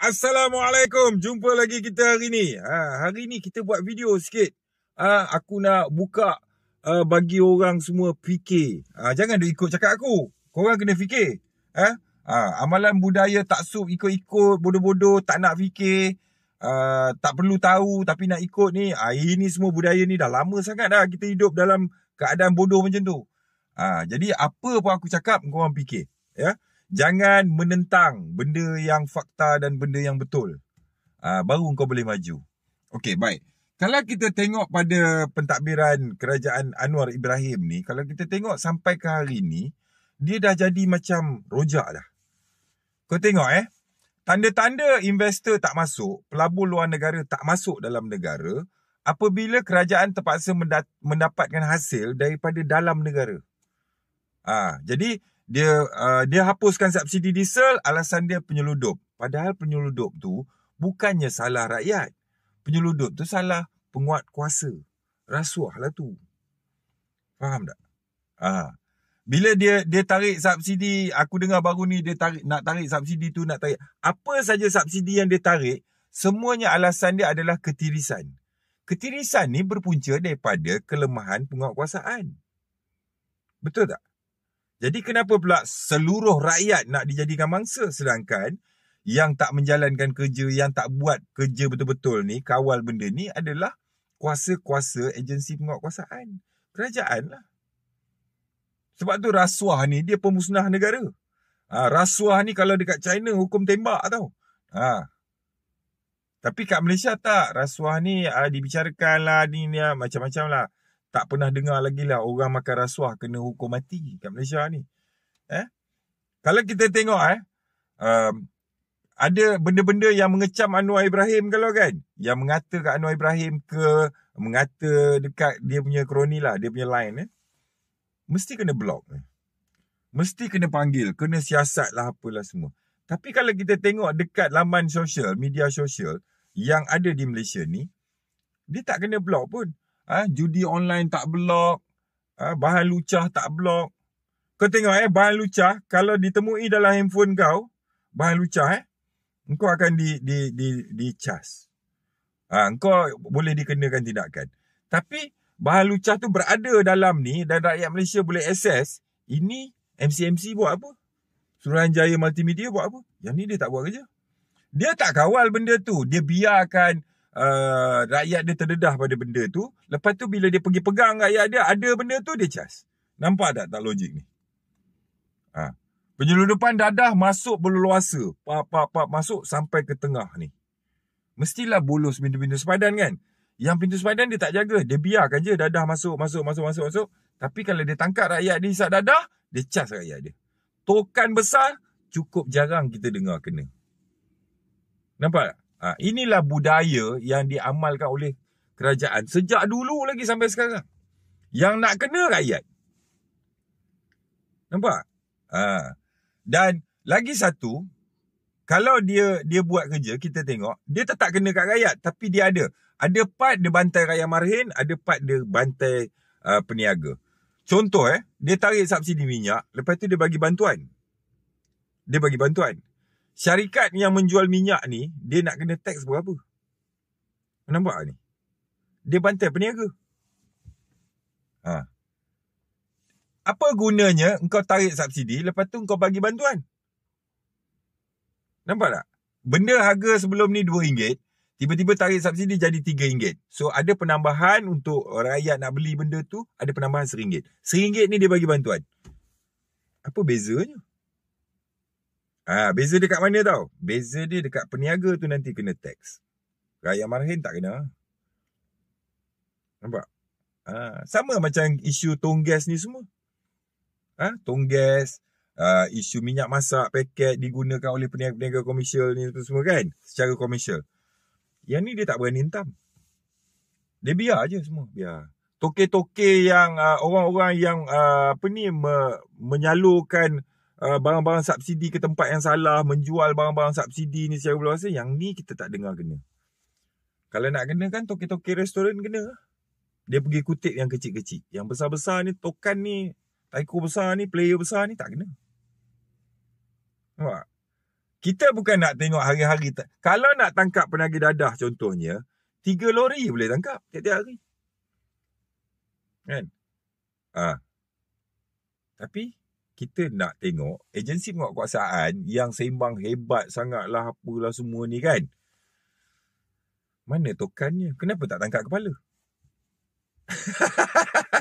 Assalamualaikum. Jumpa lagi kita hari ni. Hari ni kita buat video sikit. Aku nak buka bagi orang semua fikir. Jangan duk ikut cakap aku. Korang kena fikir. Amalan budaya taksub ikut-ikut, bodoh-bodoh, tak nak fikir, tak perlu tahu tapi nak ikut ni. Ini semua budaya ni dah lama sangat dah kita hidup dalam keadaan bodoh macam tu. Jadi apa pun aku cakap, korang fikir. Ya. Jangan menentang benda yang fakta dan benda yang betul. Baru kau boleh maju. Okey, baik. Kalau kita tengok pada pentadbiran kerajaan Anwar Ibrahim ni, kalau kita tengok sampai ke hari ni, dia dah jadi macam rojak dah. Kau tengok tanda-tanda investor tak masuk, pelabur luar negara tak masuk dalam negara, apabila kerajaan terpaksa mendapatkan hasil daripada dalam negara. Jadi, dia hapuskan subsidi diesel, alasan dia penyeludup. Padahal penyeludup tu bukannya salah rakyat. Penyeludup tu salah penguat kuasa. Rasuah lah tu. Faham tak? Bila dia tarik subsidi, aku dengar baru ni dia nak tarik subsidi tu, nak tarik. Apa saja subsidi yang dia tarik, semuanya alasan dia adalah ketirisan. Ketirisan ni berpunca daripada kelemahan penguatkuasaan. Betul tak? Jadi kenapa pula seluruh rakyat nak dijadikan mangsa, sedangkan yang tak menjalankan kerja, yang tak buat kerja betul-betul ni, kawal benda ni adalah kuasa-kuasa agensi penguatkuasaan. Kerajaan lah. Sebab tu rasuah ni dia pemusnah negara. Rasuah ni kalau dekat China hukum tembak tau. Tapi kat Malaysia tak. Rasuah ni dibicarakan lah, ni macam-macam lah. Tak pernah dengar lagi lah orang makan rasuah kena hukum mati kat Malaysia ni. Kalau kita tengok ada benda-benda yang mengecam Anwar Ibrahim kalau kan. Yang mengata kat Anwar Ibrahim mengata dekat dia punya kroni lah, dia punya line mesti kena block. Mesti kena panggil, kena siasat lah apalah semua. Tapi kalau kita tengok dekat laman sosial, media sosial yang ada di Malaysia ni, dia tak kena block pun. Judi online tak blok, bahan lucah tak blok. Kau tengok bahan lucah kalau ditemui dalam handphone kau, bahan lucah engkau akan dicas. Engkau boleh dikenakan tindakan. Tapi bahan lucah tu berada dalam ni dan rakyat Malaysia boleh akses. Ini MCMC buat apa? Suruhanjaya Multimedia buat apa? Yang ni dia tak buat kerja. Dia tak kawal benda tu. Dia biarkan rakyat dia terdedah pada benda tu. Lepas tu bila dia pergi pegang rakyat dia, ada benda tu, dia cas. Nampak tak logik ni? Penyeludupan dadah masuk berleluasa. Masuk sampai ke tengah ni. Mestilah bolos pintu-pintu sepadan kan? Yang pintu sepadan dia tak jaga. Dia biarkan je dadah masuk. Tapi kalau dia tangkap rakyat dia hisap dadah, dia cas rakyat dia. Tokan besar, cukup jarang kita dengar kena. Nampak tak? Inilah budaya yang diamalkan oleh kerajaan sejak dulu lagi sampai sekarang. Yang nak kena rakyat. Nampak? Dan lagi satu, kalau dia buat kerja, kita tengok, dia tetap kena kat rakyat. Tapi dia ada. Ada part dia bantai rakyat marhin, ada part dia bantai peniaga. Contoh dia tarik subsidi minyak, lepas tu dia bagi bantuan. Syarikat yang menjual minyak ni, dia nak kena teks berapa? Nampak ni? Dia bantai peniaga. Apa gunanya engkau tarik subsidi, lepas tu engkau bagi bantuan? Nampak tak? Benda harga sebelum ni RM2, tiba-tiba tarik subsidi jadi RM3. So ada penambahan untuk rakyat nak beli benda tu, ada penambahan RM1. RM1 ni dia bagi bantuan. Apa bezanya? Beza dia kat mana tau? Beza dia dekat peniaga tu nanti kena teks. Rakyat marhin tak kena. Nampak? Sama macam isu tong gas ni semua. Tong gas, isu minyak masak, paket digunakan oleh peniaga-peniaga komersial ni semua kan? Secara komersial. Yang ni dia tak berani hentam. Dia biar je semua. Biar. Toke-toke yang orang-orang yang menyalurkan barang-barang subsidi ke tempat yang salah, menjual barang-barang subsidi ni secara berluasan, yang ni kita tak dengar kena. Kalau nak kena kan toke-toke restoran kena. Dia pergi kutip yang kecil-kecil. Yang besar-besar ni, tokan ni, taiko besar ni, player besar ni tak kena. Nampak? Kita bukan nak tengok hari-hari. Kalau nak tangkap penagih dadah contohnya, 3 lori boleh tangkap tiap-tiap hari. Kan? Tapi kita nak tengok agensi penguatkuasaan yang seimbang hebat sangatlah apalah semua ni kan. Mana tokannya? Kenapa tak tangkap kepala?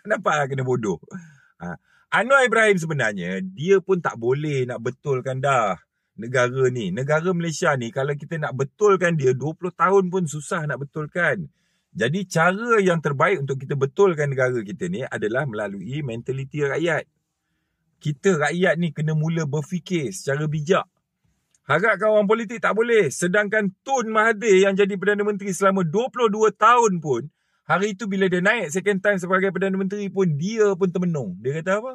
Nampaklah kena bodoh. Anwar Ibrahim sebenarnya, dia pun tak boleh nak betulkan dah negara ni. Negara Malaysia ni, kalau kita nak betulkan dia, 20 tahun pun susah nak betulkan. Jadi cara yang terbaik untuk kita betulkan negara kita ni adalah melalui mentaliti rakyat. Kita rakyat ni kena mula berfikir secara bijak. Harapkan orang politik tak boleh. Sedangkan Tun Mahathir yang jadi Perdana Menteri selama 22 tahun pun, hari itu bila dia naik second time sebagai Perdana Menteri pun, dia pun termenung. Dia kata apa?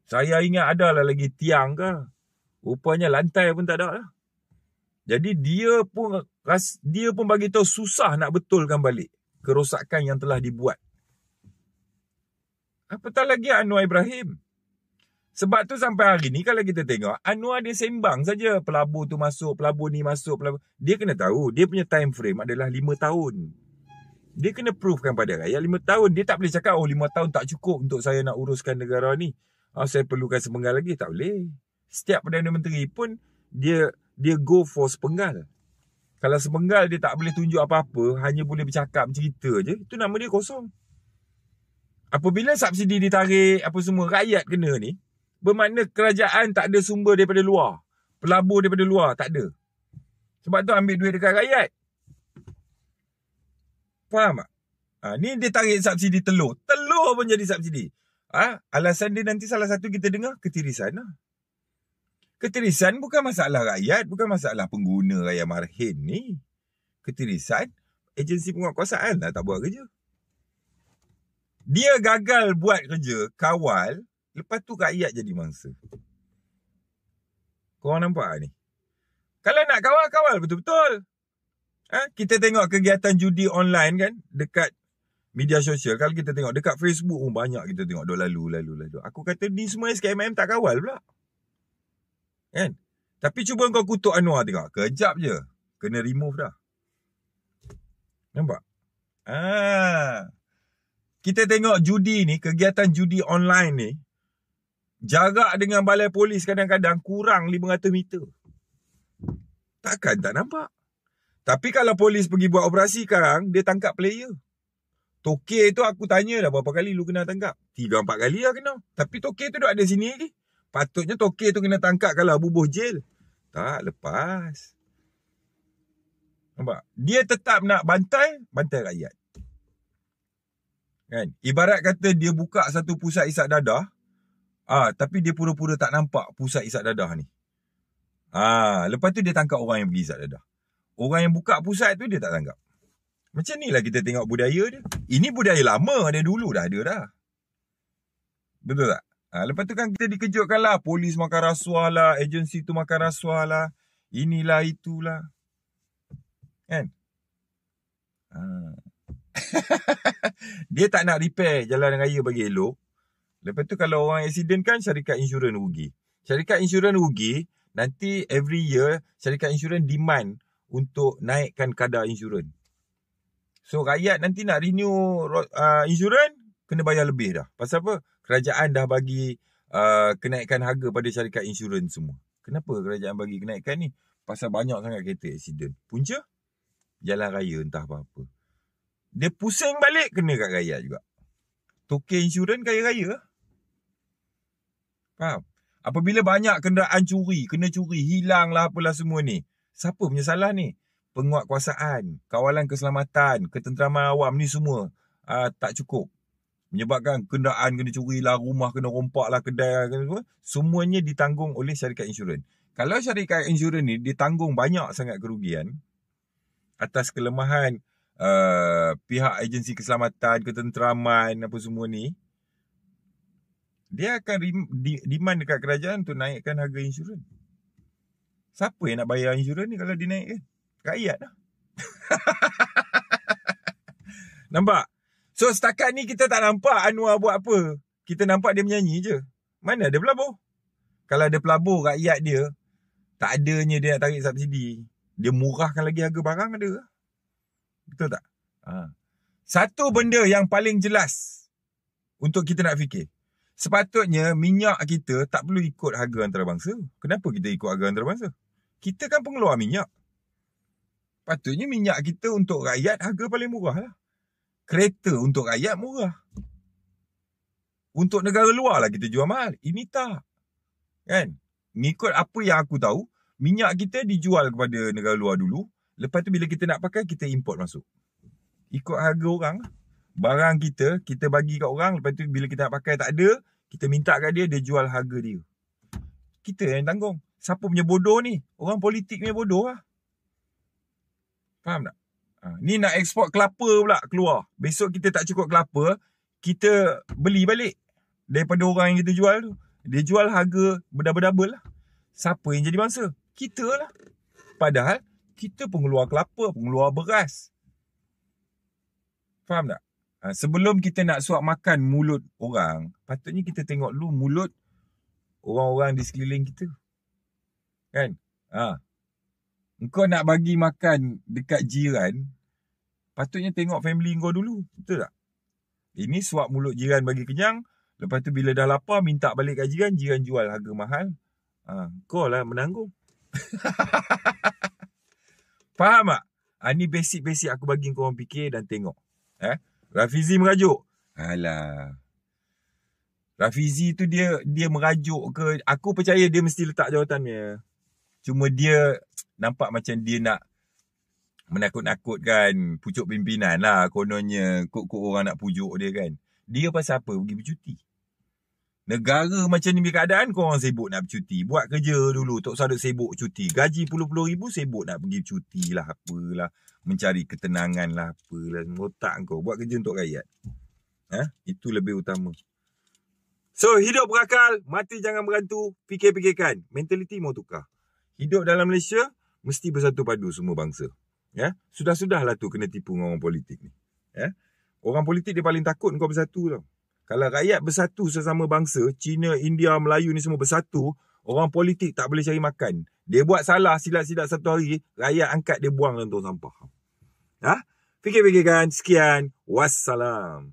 Saya ingat adalah lagi tiang ke? Rupanya lantai pun tak ada lah. Jadi dia pun bagi tahu susah nak betulkan balik kerosakan yang telah dibuat. Apatah lagi Anwar Ibrahim. Sebab tu sampai hari ni kalau kita tengok, Anwar dia sembang saja. Pelabur tu masuk, pelabur ni masuk, pelabur. Dia kena tahu, dia punya time frame adalah 5 tahun. Dia kena provekan pada rakyat 5 tahun. Dia tak boleh cakap, 5 tahun tak cukup untuk saya nak uruskan negara ni. Saya perlukan sepenggal lagi. Tak boleh. Setiap Perdana Menteri pun, dia go for sepenggal. Kalau sepenggal dia tak boleh tunjuk apa-apa, hanya boleh bercakap, cerita je, itu nama dia kosong. Apabila subsidi ditarik, apa semua, rakyat kena ni, bermakna kerajaan tak ada sumber daripada luar. Pelabur daripada luar, tak ada. Sebab tu ambil duit dekat rakyat. Faham tak? Ni dia tarik subsidi telur. Telur pun jadi subsidi. Alasan dia nanti salah satu kita dengar, ketirisan lah. Ketirisan bukan masalah rakyat, bukan masalah pengguna raya marhin ni. Ketirisan, agensi penguatkuasaan lah tak buat kerja. Dia gagal buat kerja, kawal, lepas tu rakyat jadi mangsa. Korang nampak ni? Kalau nak kawal, kawal betul-betul. Kita tengok kegiatan judi online kan, dekat media sosial. Kalau kita tengok dekat Facebook pun banyak kita tengok duk lalu. Aku kata ni semua SKMM tak kawal pula. Kan? Tapi cuba kau kutuk Anwar tengok. Kejap je. Kena remove dah. Nampak? Kita tengok judi ni, kegiatan judi online ni, jarak dengan balai polis kadang-kadang kurang 500 meter. Takkan tak nampak? Tapi kalau polis pergi buat operasi sekarang, dia tangkap player. Tokey tu aku tanya dah berapa kali lu kena tangkap. 3-4 kali lah kena. Tapi Tokey tu duk ada sini lagi. Patutnya Tokey tu kena tangkap kalau bubuh jail. Tak, lepas. Nampak? Dia tetap nak bantai rakyat. Kan? Ibarat kata dia buka satu pusat isap dadah, tapi dia pura-pura tak nampak pusat isap dadah ni. Lepas tu dia tangkap orang yang pergi isap dadah. Orang yang buka pusat tu dia tak tangkap. Macam ni lah kita tengok budaya dia. Ini budaya lama, dia dulu dah ada dah. Betul tak? Lepas tu kan kita dikejutkan lah. Polis makan rasuah lah. Agensi tu makan rasuah lah. Inilah itulah. Kan? Dia tak nak repair jalan raya bagi elok. Lepas tu kalau orang accident kan, syarikat insurans rugi. Syarikat insurans rugi. Nanti every year syarikat insurans demand untuk naikkan kadar insurans. So rakyat nanti nak renew insurans, kena bayar lebih dah. Pasal apa? Kerajaan dah bagi kenaikan harga pada syarikat insurans semua. Kenapa kerajaan bagi kenaikan ni? Pasal banyak sangat kereta accident. Punca? Jalan raya entah apa-apa. Dia pusing balik, kena kat rakyat juga. Tokey insurans kaya raya. Faham? Apabila banyak kenderaan curi, kena curi, hilang lah apalah semua ni. Siapa punya salah ni? Penguatkuasaan, kawalan keselamatan, ketenteraman awam ni semua tak cukup. Menyebabkan kenderaan kena curi lah, rumah kena rompak lah, kedai lah, semuanya ditanggung oleh syarikat insurans. Kalau syarikat insurans ni ditanggung banyak sangat kerugian atas kelemahan pihak agensi keselamatan, ketenteraman apa semua ni, dia akan demand dekat kerajaan untuk naikkan harga insurans. Siapa yang nak bayar insurans ni kalau dinaikkan? Rakyat lah. Nampak? So setakat ni kita tak nampak Anwar buat apa. Kita nampak dia menyanyi je. Mana ada pelabur? Kalau ada pelabur, rakyat dia Tak adanya dia nak tarik subsidi. Dia murahkan lagi harga barang ada. Betul tak? Satu benda yang paling jelas untuk kita nak fikir. Sepatutnya minyak kita tak perlu ikut harga antarabangsa. Kenapa kita ikut harga antarabangsa? Kita kan pengeluar minyak. Patutnya minyak kita untuk rakyat harga paling murah lah. Kereta untuk rakyat murah. Untuk negara luar lah kita jual mahal. Ini tak. Kan? Ngikut apa yang aku tahu, minyak kita dijual kepada negara luar dulu. Lepas tu bila kita nak pakai, kita import masuk. Ikut harga orang. Barang kita bagi kat orang. Lepas tu bila kita nak pakai tak ada, kita minta kat dia, dia jual harga dia. Kita yang tanggung. Siapa punya bodoh ni? Orang politik punya bodoh lah. Faham tak? Ni nak ekspor kelapa pula keluar. Besok kita tak cukup kelapa, kita beli balik. Daripada orang yang kita jual tu. Dia jual harga berdouble-double lah. Siapa yang jadi bangsa? Kita lah. Padahal kita pengeluar kelapa, pengeluar beras. Faham tak? Sebelum kita nak suap makan mulut orang, patutnya kita tengok dulu mulut orang-orang di sekeliling kita. Kan? Engkau nak bagi makan dekat jiran, patutnya tengok family kau dulu. Betul tak? Ini suap mulut jiran bagi kenyang. Lepas tu bila dah lapar, minta balik kat jiran, jiran jual harga mahal. Kau lah menanggung. Faham tak? Ni basic-basic aku bagi korang fikir dan tengok. Rafizi merajuk. Alah. Rafizi tu dia merajuk ke? Aku percaya dia mesti letak jawatannya. Cuma dia nampak macam dia nak menakut-nakutkan pucuk pimpinan lah. Kononnya kok orang nak pujuk dia kan. Dia pasal apa pergi bercuti? Negara macam ni keadaan, korang sibuk nak bercuti. Buat kerja dulu, tak usah sibuk cuti. Gaji puluh-puluh ribu, sibuk nak pergi cuti lah, apalah. Mencari ketenangan lah, apalah. Otak kau, buat kerja untuk rakyat. Itu lebih utama. So, hidup berakal, mati jangan berantu, fikir-fikirkan. Mentaliti mau tukar. Hidup dalam Malaysia, mesti bersatu padu semua bangsa. Sudah-sudahlah tu kena tipu dengan orang politik ni. Orang politik dia paling takut kau bersatu tau. Kalau rakyat bersatu sesama bangsa, Cina, India, Melayu ni semua bersatu, orang politik tak boleh cari makan. Dia buat salah silap-silap satu hari, rakyat angkat dia buang dalam tong sampah. Fikir-fikirkan. Sekian. Wassalam.